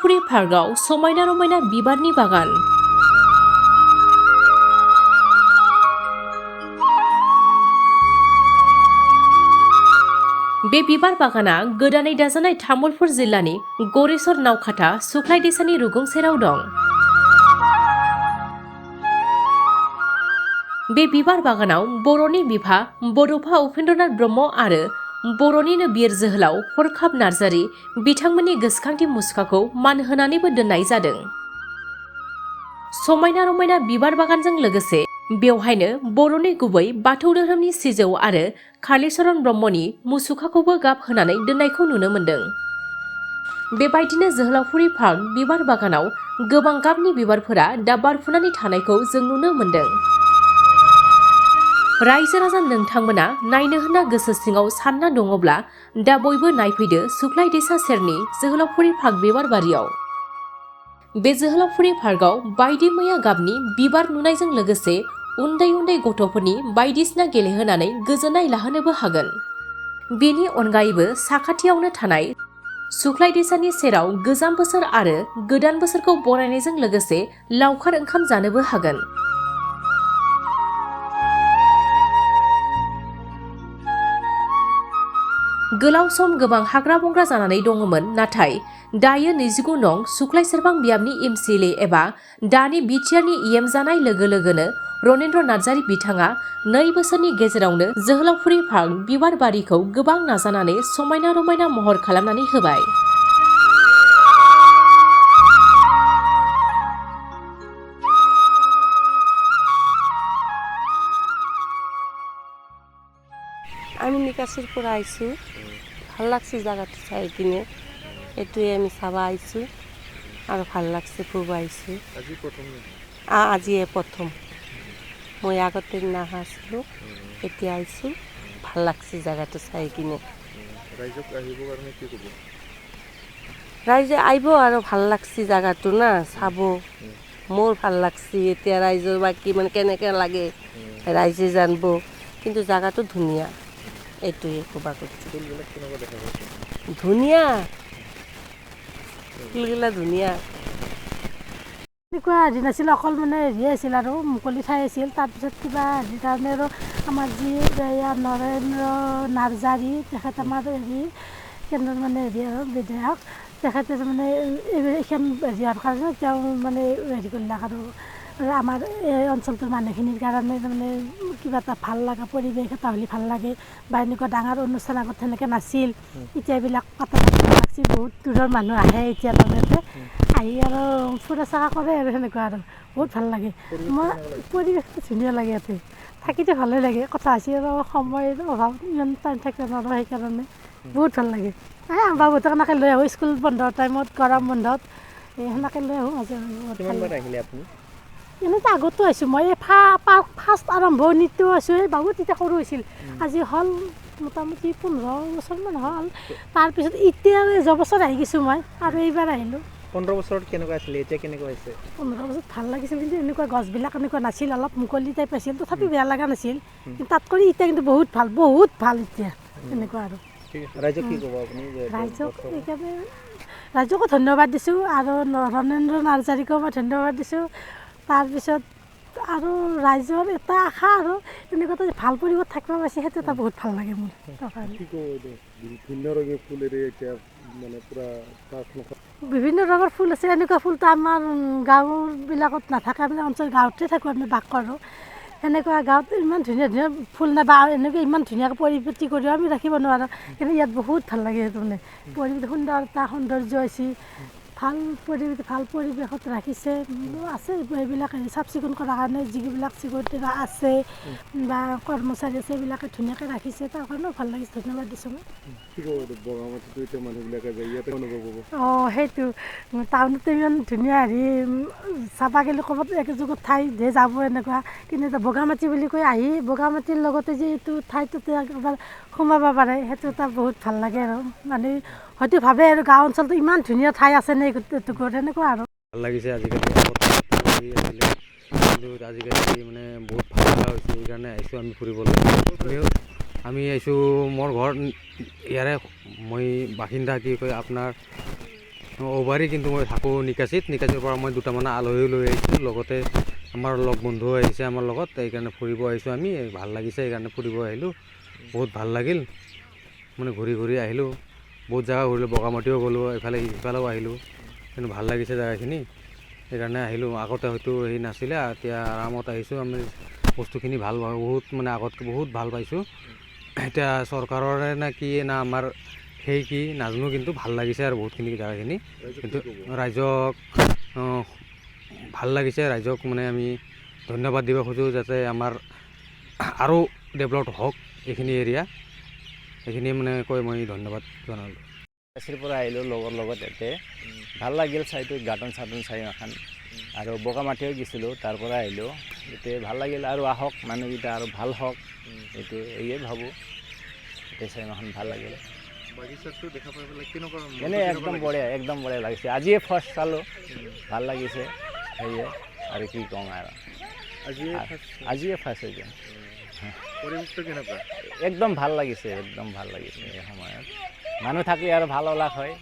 जोहोलावफुरि पार्कआव समायना रमायना बिबारनि बागान। बे बिबार बागाना गोदानै दाजानाय तामुलपुर जिल्लानि गरेस्वर नावखाथा सुख्लाय दैसानि रुगुं सेराव दं। बे बिबार बागानाव बर'नि बिफा बड'फा उपेन्द्रनाथ ब्रह्म आरो बर'निनो बिर जोहोलाव हरखाब नार्जारी बिथांमोननि गोसोखांथि मुसुखाखौ मान होनानैबो दोननाय जादों। समायना रमायना बिबार बागानजों लोगोसे बेवहायनो बर'नि गुबै बाथौ धोरोमनि सिजौ आरो कालीचरण ब्रह्मनि मुसुखाखौबो गाब होनानै दोननायखौ नुनो मोन्दों। बेबायदिनो जोहोलावफुरि पार्क बिबार बागानाव गोबां गाबनि बिबारफोरा दा बारफुनानै थानायखौ जों नुनो मोन्दों। रायजो राजा नोंथांमोना नायनो होनना गोसो सिङाव सानना दङब्ला दा बयबो नायफैदो सुख्लाय दैसा सेरनि जोहोलावफुरि पार्क बिबार बारियाव। बे जोहोलावफुरि पार्कआव बायदि मैया गाबनि बिबार नुनायजों लोगोसे उन्दै उन्दै गथ'फोरनि बायदिसिना गेलेहोनानै गोजोननाय लाहोनोबो हागोन। बेनि अनगायैबो साखाथियावनो थानाय सुख्लाय दैसानि सेराव गोजाम बोसोर आरो गोदान बोसोरखौ बरायनायजों लोगोसे लावखार ओंखाम जानोबो हागोन। गोलाव सम गोबां हाग्रा बंग्रा जानानै दङमोन, नाथाय दायो 29 नं सुख्लाय सेरफां बियाबनि एमसिएलए एबा दानि बिटिआरनि इएम जानाय लोगो लोगोनो रनेन्द्र नार्जारी बिथाङा 2 बोसोरनि गेजेरावनो जोहोलावफुरि पार्क बिबार बारिखौ गोबां नाजानानै समायना रमायना महर खालामनानै होबाय। আমি নিকাশিৰ পৰা আহিছোঁ, ভাল লাগছে জাগাটো চাই কিনে, এইটোৱে আমি চাব আহিছোঁ আৰু ভাল লাগছে ফুৰিব আহিছোঁ। আজিয়ে প্ৰথম, মই আগতে নাহা আছিলোঁ, এতিয়া আহিছোঁ, ভাল লাগছে জাগাটো চাই কিনে। ৰাইজে আহিব আৰু ভাল লাগছে জাগাটো না চাব, মোৰ ভাল লাগছে। এতিয়া ৰাইজৰ বাকী মানে কেনেকৈ লাগে ৰাইজে জানিব, কিন্তু জাগাটো ধুনীয়া। এইটোৱে ক'বা খুজিছোঁ, ধুনীয়া ফুলগিলা ধুনীয়া। এনেকুৱা হেৰি নাছিল, অকল মানে হেৰি আছিল আৰু মুকলি ঠাই আছিল। তাৰপিছত কিবা হেৰি কাৰণে আৰু আমাৰ যি নৰেন্দ্ৰ নাৰ্জাৰী তেখেত আমাৰ হেৰি কেন্দ্ৰৰ মানে হেৰি আৰু বিধায়ক, তেখেতে মানে এইখন হেৰি হোৱাৰ কাৰণে তেওঁ মানে হেৰি কৰিলাক আৰু আমাৰ এই অঞ্চলটোৰ মানুহখিনিৰ কাৰণে তাৰমানে কিবা এটা ভাল লগা পৰিৱেশ এটা হ'লে ভাল লাগে, বা এনেকুৱা ডাঙৰ অনুষ্ঠান আগত সেনেকৈ নাছিল, এতিয়া এইবিলাক পাতা লাগছি। বহুত দূৰৰ মানুহ আহে এতিয়া তাৰমানে আহি আৰু ফুৰা চকা কৰে আৰু সেনেকুৱা আৰু বহুত ভাল লাগে। মই পৰিৱেশটো ধুনীয়া লাগে, ইয়াতে থাকিতো ভালেই লাগে। কথা হৈছে আৰু সময়ৰ অভাৱ, ইমান টাইম থাকিব নোৱাৰোঁ, সেইকাৰণে বহুত ভাল লাগে। বাবুহঁতক সেনেকৈ লৈ আহোঁ স্কুল বন্ধৰ টাইমত, গৰম বন্ধত সেনেকৈ লৈ আহোঁ। এনেতো আগতো আহিছোঁ মই, ফাৰ্ষ্ট আৰম্ভণিটো আছোঁ, এই বাবু তেতিয়া সৰু হৈছিল, আজি হ'ল মোটামুটি 15 বছৰমান হ'ল। তাৰপিছত এতিয়া যোৱা বছৰ আহি গৈছোঁ মই, আৰু এইবাৰ আহিলোঁ। 15 বছৰত কেনেকুৱা আছিলে, এতিয়া কেনেকুৱা হৈছে? 15 বছৰত ভাল লাগিছিল, কিন্তু এনেকুৱা গছবিলাক এনেকুৱা নাছিল, অলপ মুকলি টাইপ আছিল, তথাপি বেয়া লগা নাছিল। কিন্তু তাত কৰি এতিয়া কিন্তু বহুত ভাল, বহুত ভাল এতিয়া এনেকুৱা আৰু। ৰাইজক কি ক'ব আপুনি? ৰাইজকো ধন্যবাদ দিছোঁ, আৰু ৰনেন্দ্ৰ নাৰ্জাৰীকো মই ধন্যবাদ দিছোঁ। তাৰপিছত আৰু ৰাইজৰ এটা আশা আৰু এনেকুৱা এটা ভাল পৰিৱেশ থাকিব পাইছে, সেইটো এটা বহুত ভাল লাগে মোৰ। বিভিন্ন ৰঙৰ ফুল আছে, এনেকুৱা ফুলটো আমাৰ গাঁওবিলাকত নাথাকে, আমি অঞ্চল গাঁৱতে থাকোঁ, আমি বাস কৰোঁ। সেনেকুৱা গাঁৱত ইমান ধুনীয়া ধুনীয়া ফুল নাই, বা এনেকৈ ইমান ধুনীয়াকৈ পৰিপাতি কৰিও আমি ৰাখিব নোৱাৰোঁ, কিন্তু ইয়াত বহুত ভাল লাগে। তাৰমানে পৰিৱেশ সুন্দৰতা সৌন্দৰ্য হৈছে, ভাল পৰিৱেশত ৰাখিছে, আছে এইবিলাক চাফ চিকুণ কৰাৰ কাৰণে যিবিলাক চিকিউৰিটি আছে বা কৰ্মচাৰী আছে, এইবিলাকে ধুনীয়াকৈ ৰাখিছে, তাৰ কাৰণেও ভাল লাগিছে, ধন্যবাদ দিছোঁ মই। অঁ, সেইটো টাউনতে ইমান ধুনীয়া হেৰি চাবা গ'লে ক'ৰবাত একযুগত ঠাই ধেৰ যাব এনেকুৱা, কিন্তু এতিয়া বগামাটি বুলি কৈ আহি বগামাটিৰ লগতে যে এইটো ঠাইটোতে একবাৰ সোমাব পাৰে, সেইটো এটা বহুত ভাল লাগে আৰু মানে হয়তো ভাবে আৰু গাঁও অঞ্চলটো ইমান ধুনীয়া ঠাই আছে নে গোটেইটুকুৰ, এনেকুৱা আৰু ভাল লাগিছে। আজিকালি কিন্তু আজিকালি মানে বহুত ভাল লগা হৈছে, সেইকাৰণে আহিছোঁ আমি ফুৰিবলৈ। আমি আহিছোঁ, মোৰ ঘৰ ইয়াৰে, মই বাসিন্দা কি কয় আপোনাৰ অভাৰী কিন্তু মই থাকোঁ নিকাচীৰ পৰা মই দুটামান আলহীও লৈ আহিছোঁ, লগতে আমাৰ লগ বন্ধু আহিছে আমাৰ লগত, সেইকাৰণে ফুৰিব আহিছোঁ আমি, ভাল লাগিছে সেইকাৰণে ফুৰিব আহিলোঁ, বহুত ভাল লাগিল, মানে ঘূৰি ঘূৰি আহিলোঁ, বহুত জেগা ঘূৰিলোঁ, বগামাটিও গ'লোঁ, ইফালেও আহিলোঁ, কিন্তু ভাল লাগিছে জেগাখিনি, সেইকাৰণে আহিলোঁ। আগতে হয়তো সেই নাছিলে, এতিয়া আৰামত আহিছোঁ আমি, বস্তুখিনি ভাল বহুত মানে আগতকৈ বহুত ভাল পাইছোঁ। এতিয়া চৰকাৰৰে না কি না আমাৰ সেই কি নাজানো, কিন্তু ভাল লাগিছে আৰু বহুতখিনি জেগাখিনি, কিন্তু ৰাইজক ভাল লাগিছে, ৰাইজক মানে আমি ধন্যবাদ দিব খোজোঁ, যাতে আমাৰ আৰু ডেভেলপ হওক এইখিনি এৰিয়া, সেইখিনি মানে কৈ মই ধন্যবাদ জনালোঁ। কাছিৰ পৰা আহিলোঁ লগৰ লগত, ইয়াতে ভাল লাগিল চাইটো, গাৰ্ডেন চাৰ্ডেন চাই এখন, আৰু বগামাটিও গৈছিলোঁ, তাৰ পৰা আহিলোঁ, এতিয়া ভাল লাগিল, আৰু আহক মানুহকেইটা আৰু ভাল হওক, এইটো এয়ে ভাবোঁ, এতিয়া চাইমাখন ভাল লাগিল। বাগিচাটো দেখা পাই পেলাই কেনেকুৱা এনেই একদম বঢ়িয়া লাগিছে, আজিয়ে ফাৰ্ষ্ট চালোঁ, ভাল লাগিছে, সেয়ে আৰু কি ক'ম আৰু আজিয়ে ফাৰ্ষ্ট হৈছে। পৰিৱেশটো কেনেকুৱা? একদম ভাল লাগিছে এই সময়ত, মানুহ থাকলে আৰু ভাল ওলাক হয়।